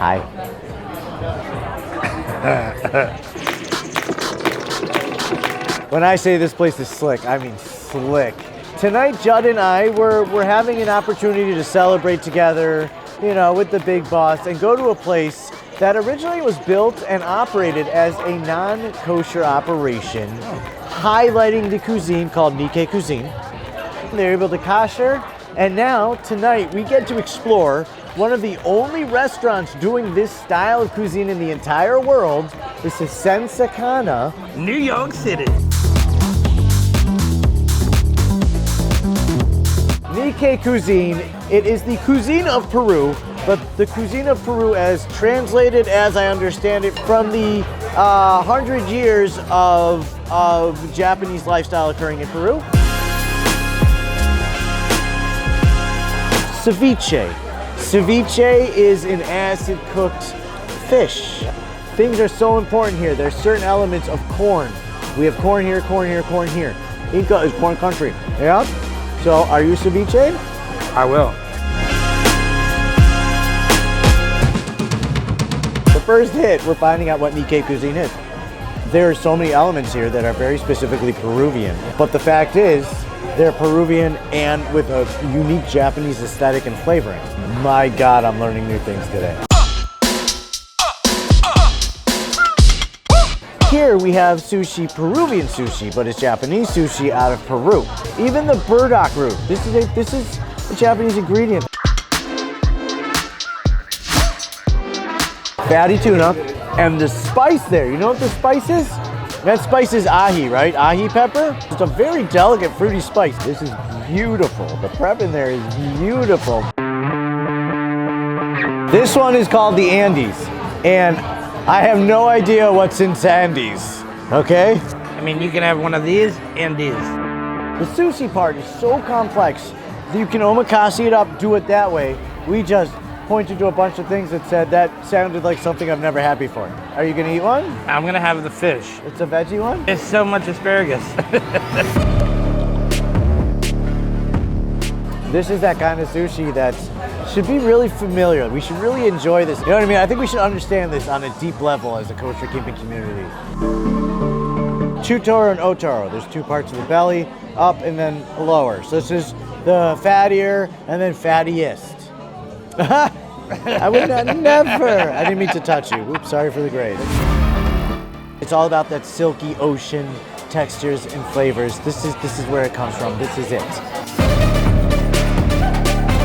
Hi. When I say this place is slick, I mean slick. Tonight, Judd and I, we're having an opportunity to celebrate together, you know, with the big boss and go to a place that originally was built and operated as a non-kosher operation, highlighting the cuisine called Nikkei cuisine. They're able to kosher, and now, tonight, we get to explore one of the only restaurants doing this style of cuisine in the entire world. This is Sakana, New York City. Nikkei cuisine. It is the cuisine of Peru, but the cuisine of Peru as translated, as I understand it, from the 100 years of Japanese lifestyle occurring in Peru. Ceviche. Ceviche is an acid-cooked fish. Things are so important here. There's certain elements of corn. We have corn here, corn here, corn here. Inca is corn country. Yeah? So, are you ceviche? I will. The first hit, we're finding out what Nikkei cuisine is. There are so many elements here that are very specifically Peruvian. But the fact is, they're Peruvian and with a unique Japanese aesthetic and flavoring. My God, I'm learning new things today. Here we have sushi, Peruvian sushi, but it's Japanese sushi out of Peru. Even the burdock root, this is a Japanese ingredient. Fatty tuna, and the spice there, you know what the spice is? That spice is ají, right? Ají pepper. It's a very delicate, fruity spice. This is beautiful. The prep in there is beautiful. This one is called the Andes, and I have no idea what's in Andes, okay? I mean, you can have one of these and these. The sushi part is so complex that you can omakase it up, do it that way. We just pointed to a bunch of things that said that sounded like something I've never had before. Are you gonna eat one? I'm gonna have the fish. It's a veggie one? It's so much asparagus. This is that kind of sushi that should be really familiar. We should really enjoy this. You know what I mean? I think we should understand this on a deep level as a kosher keeping community. Chutoro and otoro. There's two parts of the belly, up and then lower. So this is the fattier and then fattiest. I would not, never. I didn't mean to touch you. Oops, sorry for the grade. It's all about that silky ocean textures and flavors. This is where it comes from. This is it.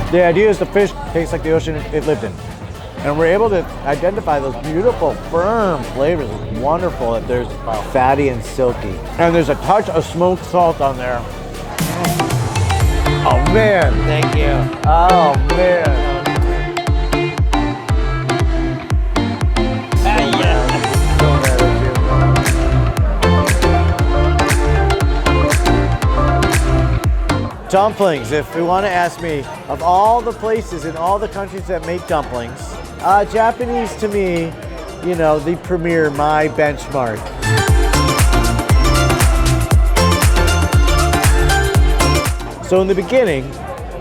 The idea is the fish tastes like the ocean it lived in. And we're able to identify those beautiful, firm flavors. It's wonderful that there's fatty and silky. And there's a touch of smoked salt on there. Oh man. Thank you. Oh man. Dumplings, if you want to ask me, of all the places in all the countries that make dumplings, Japanese to me, you know, the premier, my benchmark. So in the beginning,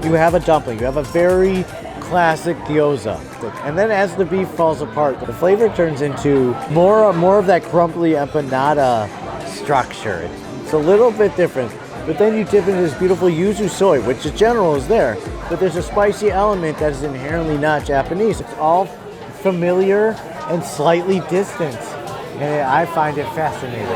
you have a dumpling, you have a very classic gyoza. And then as the beef falls apart, the flavor turns into more of that crumbly empanada structure. It's a little bit different. But then you dip into this beautiful yuzu soy, which in general is there, but there's a spicy element that is inherently not Japanese. It's all familiar and slightly distant, and I find it fascinating.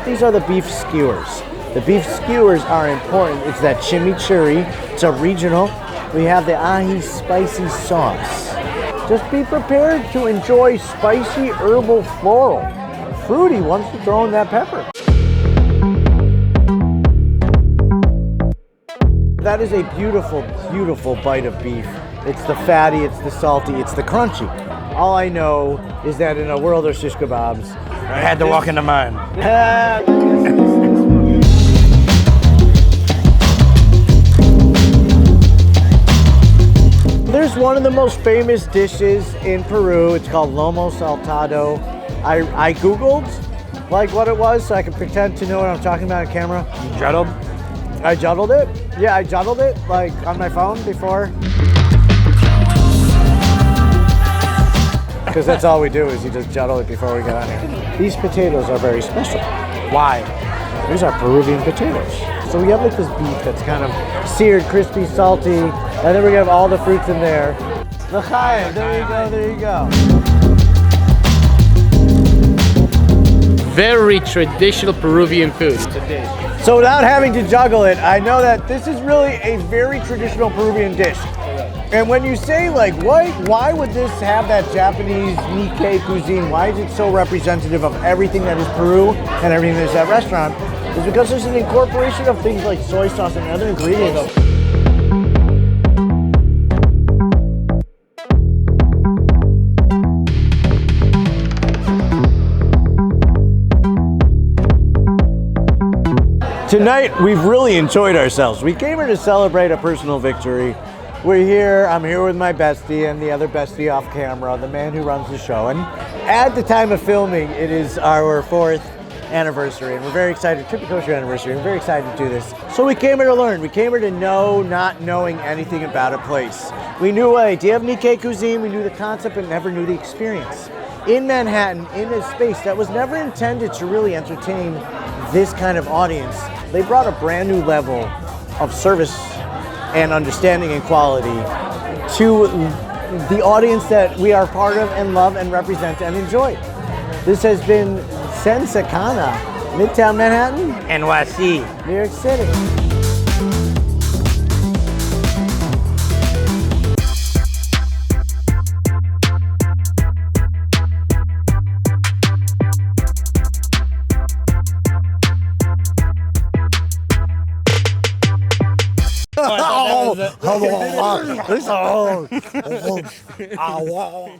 These are the beef skewers. The beef skewers are important. It's that chimichurri. It's a regional. We have the ají spicy sauce. Just be prepared to enjoy spicy herbal floral. Fruity once you throw in that pepper. That is a beautiful, beautiful bite of beef. It's the fatty, it's the salty, it's the crunchy. All I know is that in a world of shish kebabs, I had to walk into mine. There's one of the most famous dishes in Peru. It's called Lomo Saltado. I Googled like what it was so I could pretend to know what I'm talking about on camera. Dreddled? I juggled it. Yeah, I juggled it like on my phone before. Because that's all we do is you just juggle it before we get on here. These potatoes are very special. Why? These are Peruvian potatoes. So we have like this beef that's kind of seared, crispy, salty, and then we have all the fruits in there. L'chaim, there you go, there you go. Very traditional Peruvian food. So without having to juggle it, I know that this is really a very traditional Peruvian dish. And when you say like, why would this have that Japanese Nikkei cuisine? Why is it so representative of everything that is Peru and everything that is that restaurant? It's because there's an incorporation of things like soy sauce and other ingredients. Tonight, we've really enjoyed ourselves. We came here to celebrate a personal victory. We're here, I'm here with my bestie and the other bestie off camera, the man who runs the show. And at the time of filming, it is our 4th anniversary, and we're very excited, Trippy Kosher anniversary, we're very excited to do this. So we came here to learn. We came here to know, not knowing anything about a place. We knew the idea of Nikkei cuisine, we knew the concept, but never knew the experience. In Manhattan, in a space that was never intended to really entertain this kind of audience, they brought a brand new level of service and understanding and quality to the audience that we are part of and love and represent and enjoy. This has been Sakana, Midtown Manhattan, NYC. New York City. Oh,